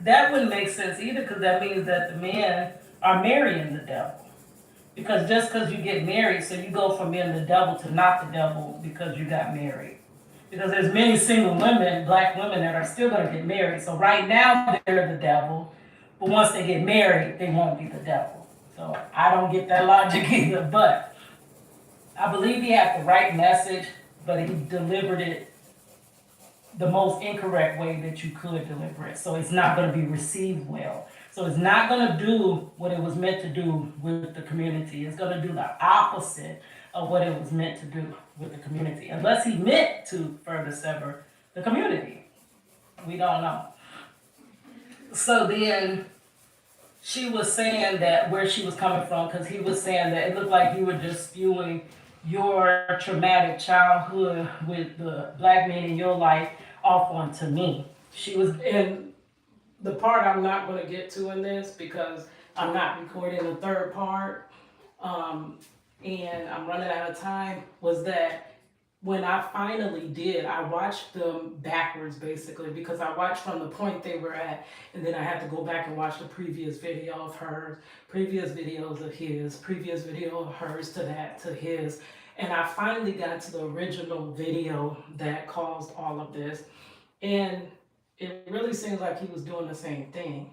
that wouldn't make sense either, because that means that the men are marrying the devil. Because just because you get married, so you go from being the devil to not the devil because you got married. Because there's many single women, black women, that are still going to get married. So right now they're the devil, but once they get married, they won't be the devil. So I don't get that logic either, but I believe he had the right message, but he delivered it the most incorrect way that you could deliver it. So it's not going to be received well. So it's not going to do what it was meant to do with the community. It's going to do the opposite of what it was meant to do with the community. Unless he meant to further sever the community. We don't know. So then she was saying that where she was coming from, because he was saying that it looked like you were just spewing your traumatic childhood with the black men in your life off onto me. She was, and the part I'm not going to get to in this because I'm not recording the third part, and I'm running out of time, was that when I finally did, I watched them backwards basically, because I watched from the point they were at, and then I had to go back and watch the previous video of hers, previous videos of his, previous video of hers to that, to his. And I finally got to the original video that caused all of this. And it really seems like he was doing the same thing.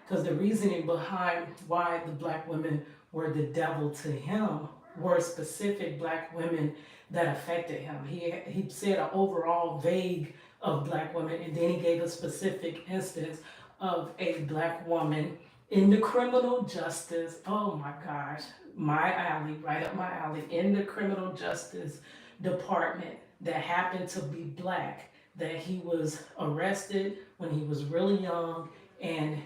Because the reasoning behind why the black women were the devil to him were specific black women that affected him. He said an overall vague of black women, and then he gave a specific instance of a black woman in the criminal justice, oh my gosh, my alley, right up my alley, in the criminal justice department that happened to be black, that he was arrested when he was really young, and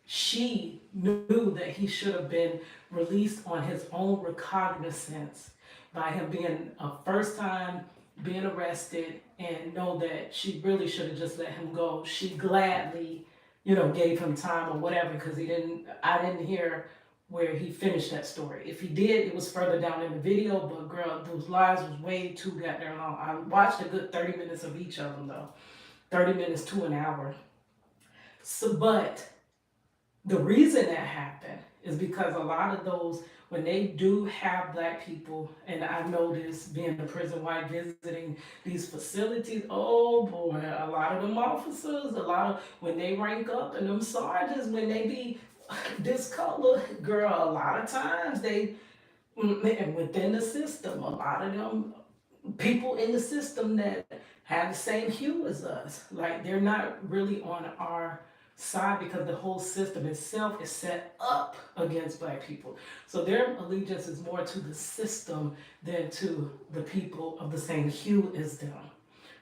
she knew that he should have been released on his own recognizance by him being a first time being arrested, and know that she really should have just let him go. She gladly, gave him time or whatever, because I didn't hear where he finished that story. If he did, it was further down in the video, but girl, those lives was way too goddamn long. I watched a good 30 minutes of each of them though. 30 minutes to an hour. So, but the reason that happened is because a lot of those, when they do have black people, and I know this being a prison white visiting these facilities, oh boy, a lot of them officers, when they rank up, and them sergeants, when they be this color, girl, a lot of times within the system, a lot of them people in the system that have the same hue as us, like they're not really on our side, because the whole system itself is set up against black people. So their allegiance is more to the system than to the people of the same hue as them.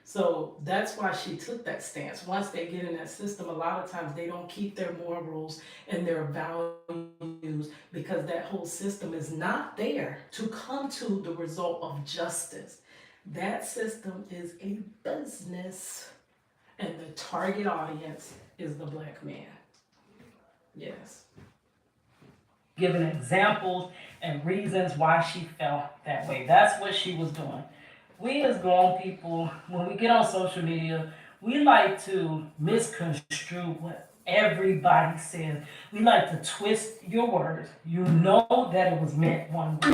So that's why she took that stance. Once they get in that system, a lot of times they don't keep their morals and their values, because that whole system is not there to come to the result of justice. That system is a business, and the target audience is the black man. Yes. Giving examples and reasons why she felt that way. That's what she was doing. We as grown people, when we get on social media, we like to misconstrue what everybody says. We like to twist your words. You know that it was meant one way.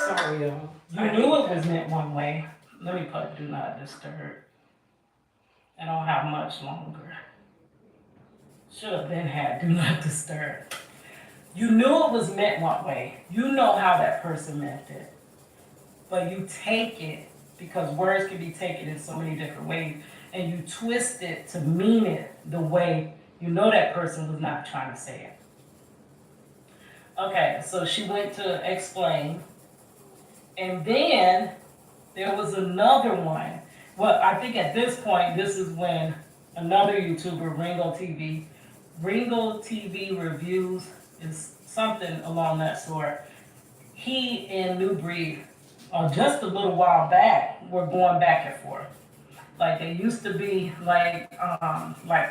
Sorry, y'all. You knew it was meant one way. Let me put do not disturb. I don't have much longer. Should have been had do not disturb. You knew it was meant one way. You know how that person meant it. But you take it, because words can be taken in so many different ways, and you twist it to mean it the way you know that person was not trying to say it. Okay, so she went to explain. And then there was another one. Well, I think at this point, this is when another YouTuber, Ringo TV Reviews, is something along that sort. He and New Breed, just a little while back, were going back and forth. Like they used to be like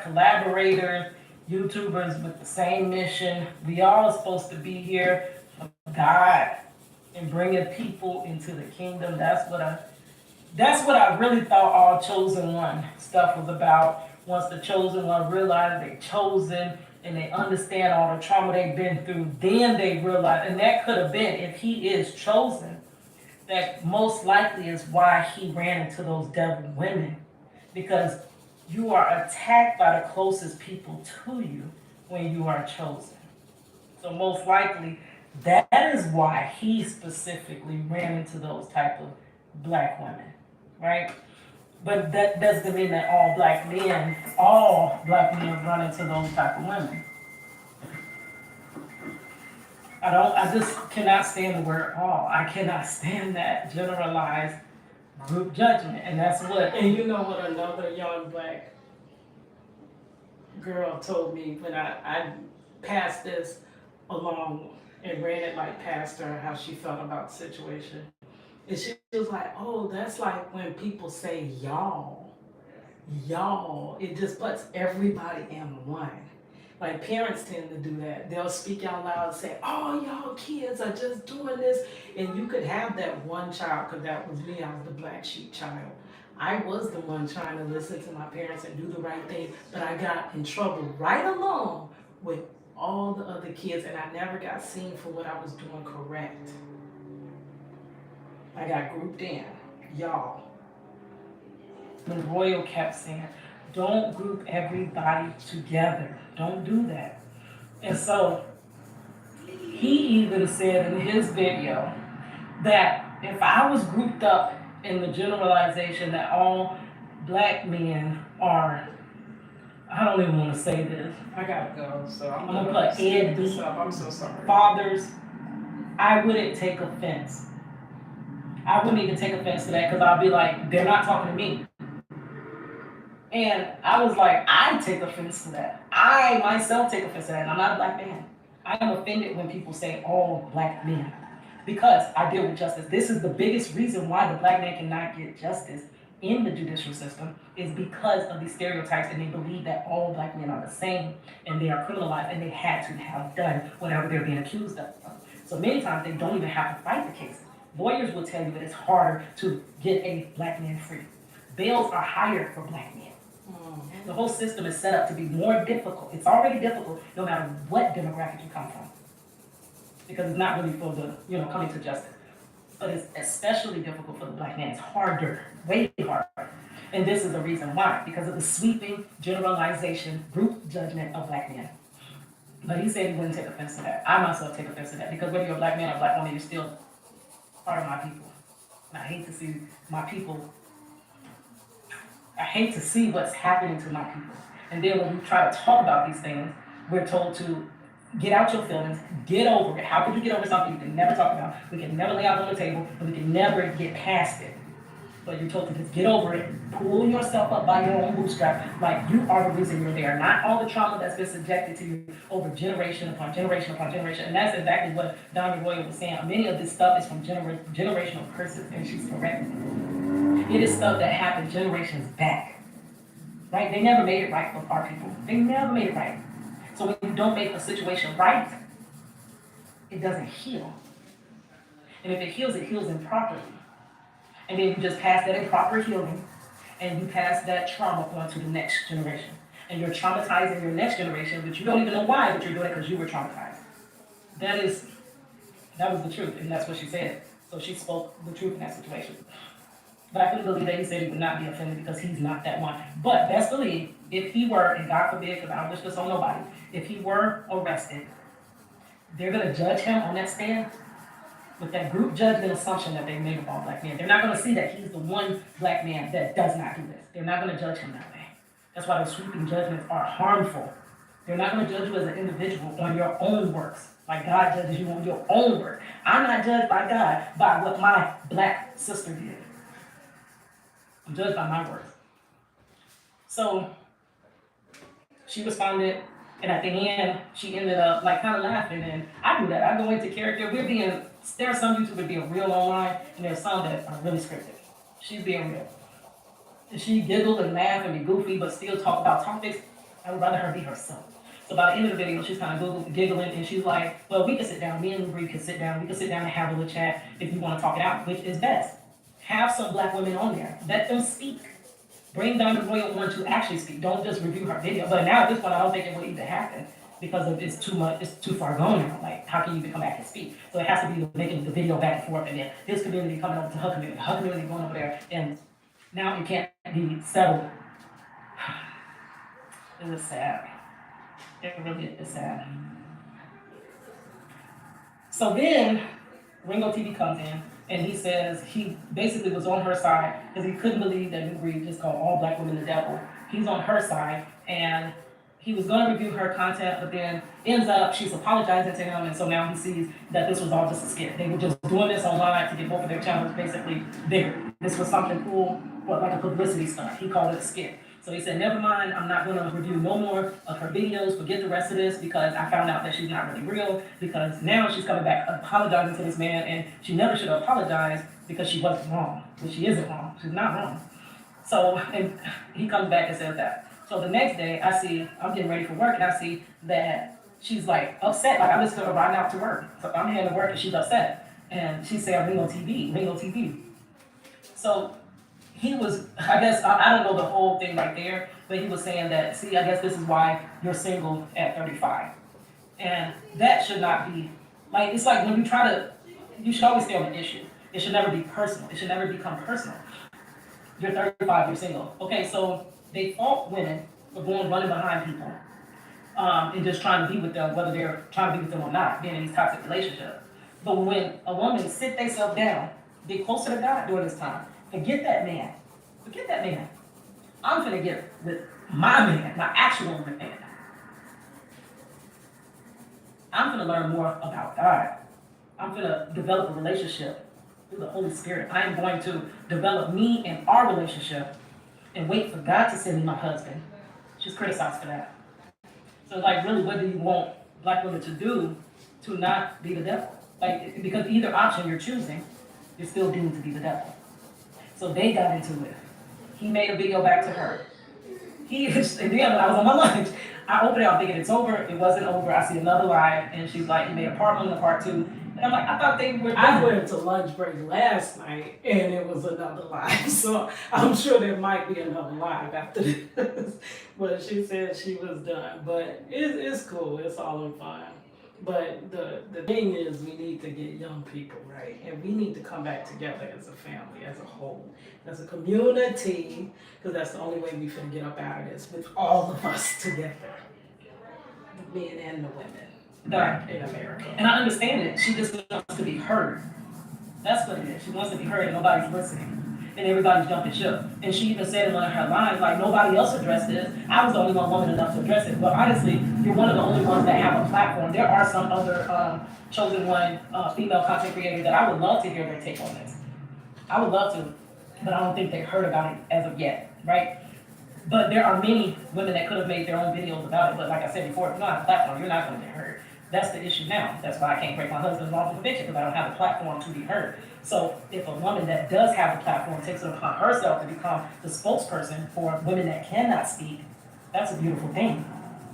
collaborators, YouTubers with the same mission. We all are supposed to be here for God and bringing people into the kingdom. That's what I really thought all Chosen One stuff was about. Once the Chosen One realized they chosen and they understand all the trauma they've been through, then they realize, and that could have been, if he is chosen, that most likely is why he ran into those devil women. Because you are attacked by the closest people to you when you are chosen. So most likely, that is why he specifically ran into those type of black women, right? But that doesn't mean that all black men run into those type of women. I just cannot stand the word all. I cannot stand that generalized group judgment, and that's what. And you know what another young black girl told me when I passed this along and ran it like past her, how she felt about the situation. And she was like, oh, that's like when people say y'all. It just puts everybody in one. Like parents tend to do that. They'll speak out loud and say, oh, y'all kids are just doing this. And you could have that one child, because that was me, I was the black sheep child. I was the one trying to listen to my parents and do the right thing, but I got in trouble right along with all the other kids, and I never got seen for what I was doing correct. I got grouped in, y'all. When Royal kept saying, don't group everybody together. Don't do that. And so he even said in his video that if I was grouped up in the generalization that all black men are, I don't even want to say this. I gotta go, so I'm gonna gonna put Ed this up. I'm so sorry. Fathers, I wouldn't take offense. I wouldn't even take offense to that, because I'll be like, they're not talking to me. And I was like, I take offense to that. I myself take offense to that, and I'm not a black man. I am offended when people say all black men because I deal with justice. This is the biggest reason why the black man cannot get justice in the judicial system is because of these stereotypes, and they believe that all black men are the same and they are criminalized and they had to have done whatever they're being accused of. So many times they don't even have to fight the case. Lawyers will tell you that it's harder to get a black man free. Bails are higher for black men. The whole system is set up to be more difficult. It's already difficult no matter what demographic you come from. Because it's not really for the, coming to justice. But it's especially difficult for the black man. It's harder, way harder. And this is the reason why, because of the sweeping generalization, group judgment of black men. But he said he wouldn't take offense to that. I myself take offense to that, because whether you're a black man or a black woman, you're still part of my people. And I hate to see my people, I hate to see what's happening to my people. And then when we try to talk about these things, we're told to get out your feelings, get over it. How could you get over something you can never talk about? We can never lay out on the table, and we can never get past it. But you're told to just get over it, pull yourself up by your own bootstrap, like you are the reason you're there. Not all the trauma that's been subjected to you over generation upon generation upon generation. And that's exactly what Donna Royal was saying. Many of this stuff is from generational curses, and she's correct. It is stuff that happened generations back. Right? They never made it right with our people. They never made it right. So when you don't make a situation right, it doesn't heal. And if it heals improperly. And then you just pass that improper healing, and you pass that trauma on to the next generation. And you're traumatizing your next generation, but you don't even know why, but you're doing it because you were traumatized. That was the truth, and that's what she said. So she spoke the truth in that situation. But I couldn't believe that he said he would not be offended because he's not that one. But best believe, if he were, and God forbid, because I don't wish this on nobody, if he were arrested, they're going to judge him on that stand with that group judgment assumption that they made of all black men. They're not going to see that he's the one black man that does not do this. They're not going to judge him that way. That's why those sweeping judgments are harmful. They're not going to judge you as an individual on your own works, like God judges you on your own work. I'm not judged by God by what my black sister did. I'm judged by my works. So she responded, and at the end, she ended up like kind of laughing. And I do that. I go into character. There are some YouTubers being real online, and there are some that are really scripted. She's being real. And she giggled and laughed and be goofy, but still talk about topics. I would rather her be herself. So by the end of the video, she's kind of giggling, and she's like, well, we can sit down. Me and Bree can sit down. We can sit down and have a little chat if you want to talk it out, which is best. Have some black women on there. Let them speak. Bring Diamond Royal on to actually speak. Don't just review her video. But now at this point, I don't think it will even happen because of it's too much. It's too far gone now. Like, how can you even come back and speak? So it has to be making the video back and forth, and then his community coming over to her community going over there, and now it can't be settled. It was sad. It really is sad. So then Ringo TV comes in, and he says he basically was on her side because he couldn't believe that New Breed just called all black women the devil. He's on her side, and he was going to review her content, but then ends up she's apologizing to him, and so now he sees that this was all just a skit. They were just doing this online to get both of their channels basically bigger. This was something cool, like a publicity stunt. He called it a skit. So he said, never mind, I'm not going to review no more of her videos, forget the rest of this, because I found out that she's not really real, because now she's coming back apologizing to this man, and she never should have apologized because she wasn't wrong, but she isn't wrong. She's not wrong. So, and he comes back and says that. So the next day, I'm getting ready for work, and I see that she's like upset, like I just started riding out to work. So I'm heading to work, and she's upset. And she said, Ringo TV. So he was, I guess, I don't know the whole thing right there, but he was saying that, see, I guess this is why you're single at 35. And that should not be, like, it's like when you should always stay on the issue. It should never be personal. It should never become personal. You're 35, you're single. Okay, so they fault women for running behind people and just trying to be with them, whether they're trying to be with them or not, being in these toxic relationships. But when a woman sit themselves down, get closer to God during this time, forget that man. I'm gonna get with my man, my actual man. I'm gonna learn more about God. I'm gonna develop a relationship through the Holy Spirit. I am going to develop me and our relationship and wait for God to send me my husband. She's criticized for that. So like, really, what do you want black women to do to not be the devil? Like, because either option you're choosing, you're still doomed to be the devil. So they got into it. He made a video back to her. And then when I was on my lunch, I opened it, I'm thinking it's over. It wasn't over. I see another live, and she's like, he made a part 1 and a part 2. And I'm like, I thought they were I done. went to lunch break last night and it was another live, so I'm sure there might be another live after this. But she said she was done. But it's cool. It's all in fun. But the thing is, we need to get young people right, and we need to come back together as a family, as a whole, as a community, because that's the only way we can get up out of this with all of us together, the men and the women. Back in America. And I understand it. She just wants to be heard. That's what it is. She wants to be heard and nobody's listening. And everybody's jumping ship. And she even said in one of her lines, like, nobody else addressed this. I was the only one woman enough to address it. But honestly, you're one of the only ones that have a platform. There are some other chosen one female content creators that I would love to hear their take on this. I would love to, but I don't think they've heard about it as of yet, right? But there are many women that could have made their own videos about it. But like I said before, if you don't have a platform, you're not going to get heard. That's the issue now. That's why I can't break my husband's wrongful conviction, because I don't have a platform to be heard. So if a woman that does have a platform takes it upon herself to become the spokesperson for women that cannot speak, that's a beautiful thing.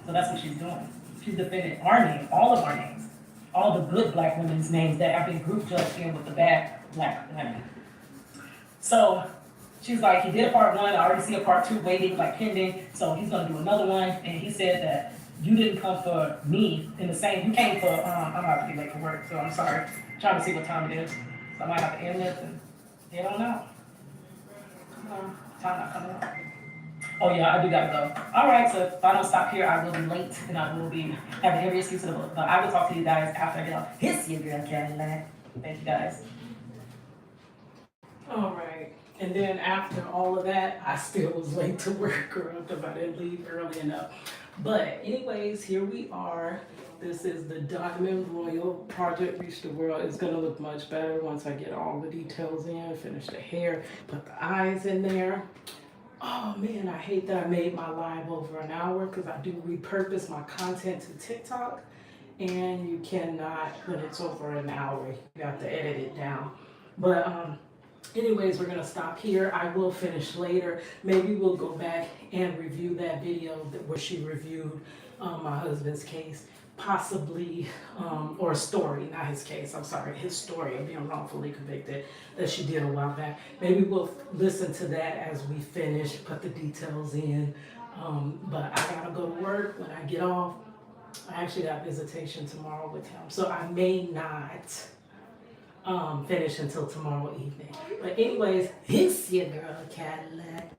So that's what she's doing. She's defending our name, all of our names, all the good black women's names that have been group judged in with the bad black women. So she's like, he did a part 1, I already see a part 2 waiting, like pending, so he's gonna do another one, and he said that you didn't come for me in the same, you came for, I'm about to be late for work, so I'm sorry. I'm trying to see what time it is. So I might have to end this and head on out. Time not coming up. Oh yeah, I do gotta go. All right, so if I don't stop here, I will be late and I will be having every excuse in the book. But I will talk to you guys after I get off. Hiss your girl Cadillac. Thank you guys. All right. And then after all of that, I still was late to work, girl, because I didn't leave early enough. But anyways, here we are. This is the Diamond Royal Project Reach the World. It's gonna look much better once I get all the details in, finish the hair, put the eyes in there. Oh man, I hate that I made my live over an hour, because I do repurpose my content to TikTok. And you cannot, when it's over an hour, you have to edit it down. But anyways, we're gonna stop here. I will finish later. Maybe we'll go back and review that video where she reviewed my husband's case, possibly, or story, not his case, I'm sorry, his story of being wrongfully convicted that she did a while back. Maybe we'll listen to that as we finish, put the details in. But I gotta go to work. When I get off, I actually got visitation tomorrow with him, so I may not finish until tomorrow evening. But anyways, it's your girl Cadillac.